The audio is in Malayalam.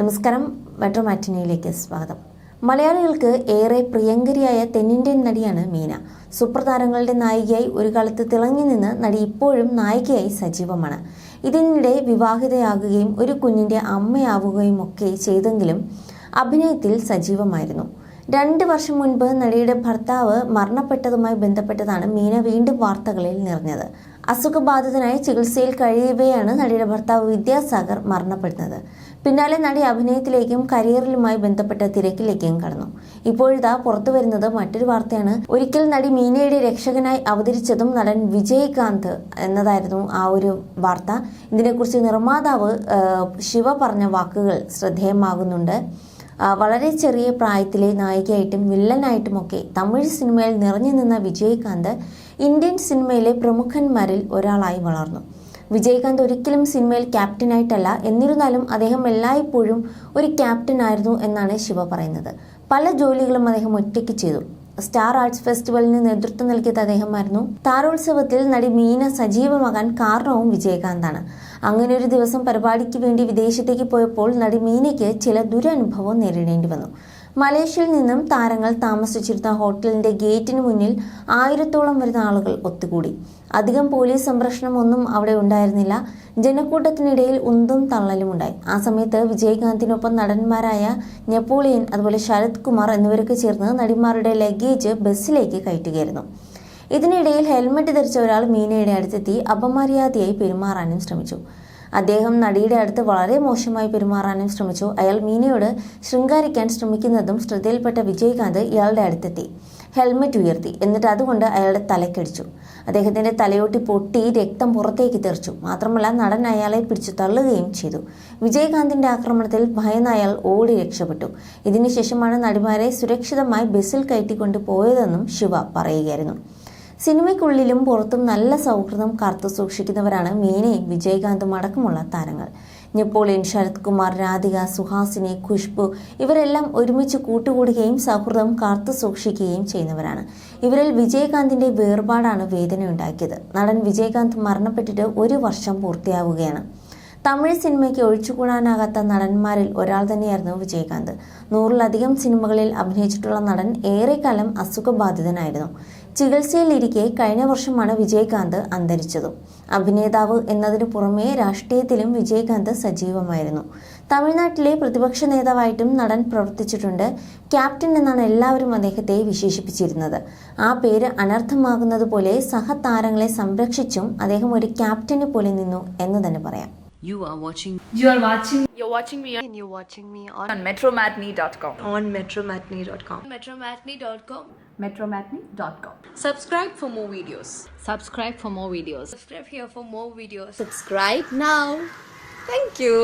നമസ്കാരം, മെട്രോ മാറ്റിനിയിലേക്ക് സ്വാഗതം. മലയാളികൾക്ക് ഏറെ പ്രിയങ്കരിയായ തെന്നിന്ത്യൻ നടിയാണ് മീന. സൂപ്പർ നായികയായി ഒരു കാലത്ത് തിളങ്ങി നിന്ന് നടി ഇപ്പോഴും നായികയായി സജീവമാണ്. ഇതിനിടെ വിവാഹിതയാകുകയും ഒരു കുഞ്ഞിന്റെ അമ്മയാവുകയും ഒക്കെ ചെയ്തെങ്കിലും അഭിനയത്തിൽ സജീവമായിരുന്നു. 2 വർഷം മുൻപ് നടിയുടെ ഭർത്താവ് മരണപ്പെട്ടതുമായി ബന്ധപ്പെട്ടതാണ് മീന വീണ്ടും വാർത്തകളിൽ നിറഞ്ഞത്. അസുഖബാധിതനായി ചികിത്സയിൽ കഴിയവെയാണ് നടിയുടെ ഭർത്താവ് വിദ്യാസാഗർ മരണപ്പെടുന്നത്. പിന്നാലെ നടി അഭിനയത്തിലേക്കും കരിയറിലുമായി ബന്ധപ്പെട്ട തിരക്കിലേക്കും കടന്നു. ഇപ്പോഴിതാ പുറത്തു വരുന്നത് മറ്റൊരു വാർത്തയാണ്. ഒരിക്കൽ നടി മീനയുടെ രക്ഷകനായി അവതരിച്ചതും നടൻ വിജയകാന്ത് എന്നതായിരുന്നു ആ ഒരു വാർത്ത. ഇതിനെക്കുറിച്ച് നിർമ്മാതാവ് ശിവ പറഞ്ഞ വാക്കുകൾ ശ്രദ്ധേയമാകുന്നുണ്ട്. വളരെ ചെറിയ പ്രായത്തിലെ നായികയായിട്ടും വില്ലനായിട്ടുമൊക്കെ തമിഴ് സിനിമയിൽ നിറഞ്ഞു നിന്ന വിജയകാന്ത് ഇന്ത്യൻ സിനിമയിലെ പ്രമുഖന്മാരിൽ ഒരാളായി വളർന്നു. വിജയകാന്ത് ഒരിക്കലും സിനിമയിൽ ക്യാപ്റ്റനായിട്ടല്ല, എന്നിരുന്നാലും അദ്ദേഹം എല്ലായ്പ്പോഴും ഒരു ക്യാപ്റ്റൻ ആയിരുന്നു എന്നാണ് ശിവ പറയുന്നത്. പല ജോലികളും അദ്ദേഹം ഒറ്റയ്ക്ക് ചെയ്തു. സ്റ്റാർ ആർട്സ് ഫെസ്റ്റിവലിന് നേതൃത്വം നൽകിയത് അദ്ദേഹമായിരുന്നു. താരോത്സവത്തിൽ നടി മീന സജീവമാകാൻ കാരണവും വിജയകാന്താണ്. അങ്ങനെ ഒരു ദിവസം പരിപാടിക്ക് വേണ്ടി വിദേശത്തേക്ക് പോയപ്പോൾ നടി മീനയ്ക്ക് ചില ദുരനുഭവം നേരിടേണ്ടി വന്നു. മലേഷ്യയിൽ നിന്നും താരങ്ങൾ താമസിച്ചിരുന്ന ഹോട്ടലിന്റെ ഗേറ്റിന് മുന്നിൽ 1000-ഓളം വരുന്ന ആളുകൾ ഒത്തുകൂടി. അധികം പോലീസ് സംരക്ഷണം ഒന്നും അവിടെ ഉണ്ടായിരുന്നില്ല. ജനക്കൂട്ടത്തിനിടയിൽ ഉന്തും തള്ളലും ഉണ്ടായി. ആ സമയത്ത് വിജയകാന്തിനൊപ്പം നടന്മാരായ നെപ്പോളിയൻ, അതുപോലെ ശരത് കുമാർ എന്നിവരൊക്കെ ചേർന്ന് നടിമാരുടെ ലഗേജ് ബസ്സിലേക്ക് കയറ്റുകയായിരുന്നു. ഇതിനിടയിൽ ഹെൽമറ്റ് ധരിച്ച ഒരാൾ മീനയുടെ അടുത്തെത്തി അപമര്യാദയായി പെരുമാറാനും ശ്രമിച്ചു. അദ്ദേഹം നടിയുടെ അടുത്ത് വളരെ മോശമായി പെരുമാറാനും ശ്രമിച്ചു. അയാൾ മീനയോട് ശൃംഗാരിക്കാൻ ശ്രമിക്കുന്നതും ശ്രദ്ധയിൽപ്പെട്ട വിജയകാന്ത് ഇയാളുടെ അടുത്തെത്തി ഹെൽമറ്റ് ഉയർത്തി. എന്നിട്ട് അതുകൊണ്ട് അയാളുടെ തലക്കടിച്ചു. അദ്ദേഹത്തിന്റെ തലയോട്ടി പൊട്ടി രക്തം പുറത്തേക്ക് തെറിച്ചു. മാത്രമല്ല, നടൻ അയാളെ പിടിച്ചു തള്ളുകയും ചെയ്തു. വിജയകാന്തിന്റെ ആക്രമണത്തിൽ ഭയന്ന അയാൾ ഓടി രക്ഷപ്പെട്ടു. ഇതിനുശേഷമാണ് നടിമാരെ സുരക്ഷിതമായി ബസ്സിൽ കയറ്റിക്കൊണ്ട് പോയതെന്നും ശിവ പറയുകയായിരുന്നു. സിനിമയ്ക്കുള്ളിലും പുറത്തും നല്ല സൗഹൃദം കാത്തു സൂക്ഷിക്കുന്നവരാണ് മീനയും വിജയകാന്തും അടക്കമുള്ള താരങ്ങൾ. നെപ്പോളിയൻ, ശരത് കുമാർ, രാധിക, സുഹാസിനി, ഖുഷ്ബു ഇവരെല്ലാം ഒരുമിച്ച് കൂട്ടുകൂടുകയും സൗഹൃദം കാത്തു സൂക്ഷിക്കുകയും ചെയ്യുന്നവരാണ്. ഇവരിൽ വിജയകാന്തിന്റെ വേർപാടാണ് വേദനയുണ്ടാക്കിയത്. നടൻ വിജയകാന്ത് മരണപ്പെട്ടിട്ട് 1 വർഷം പൂർത്തിയാവുകയാണ്. തമിഴ് സിനിമയ്ക്ക് ഒഴിച്ചുകൂടാനാകാത്ത നടന്മാരിൽ ഒരാൾ തന്നെയായിരുന്നു വിജയകാന്ത്. 100-ലധികം സിനിമകളിൽ അഭിനയിച്ചിട്ടുള്ള നടൻ ഏറെക്കാലം അസുഖബാധിതനായിരുന്നു. ചികിത്സയിലിരിക്കെ കഴിഞ്ഞ വർഷമാണ് വിജയകാന്ത് അന്തരിച്ചതും. അഭിനേതാവ് എന്നതിനു പുറമെ രാഷ്ട്രീയത്തിലും വിജയകാന്ത് സജീവമായിരുന്നു. തമിഴ്നാട്ടിലെ പ്രതിപക്ഷ നേതാവായിട്ടും നടൻ പ്രവർത്തിച്ചിട്ടുണ്ട്. ക്യാപ്റ്റൻ എന്നാണ് എല്ലാവരും അദ്ദേഹത്തെ വിശേഷിപ്പിച്ചിരുന്നത്. ആ പേര് അനർത്ഥമാകുന്നത് പോലെ സഹതാരങ്ങളെ സംരക്ഷിച്ചും അദ്ദേഹം ഒരു ക്യാപ്റ്റനെ പോലെ നിന്നു എന്ന് തന്നെ പറയാം. You're watching me on metromatney.com. metromatney.com. metromatney.com. Subscribe for more videos. Subscribe for more videos. Subscribe here for more videos. Subscribe now. Thank you.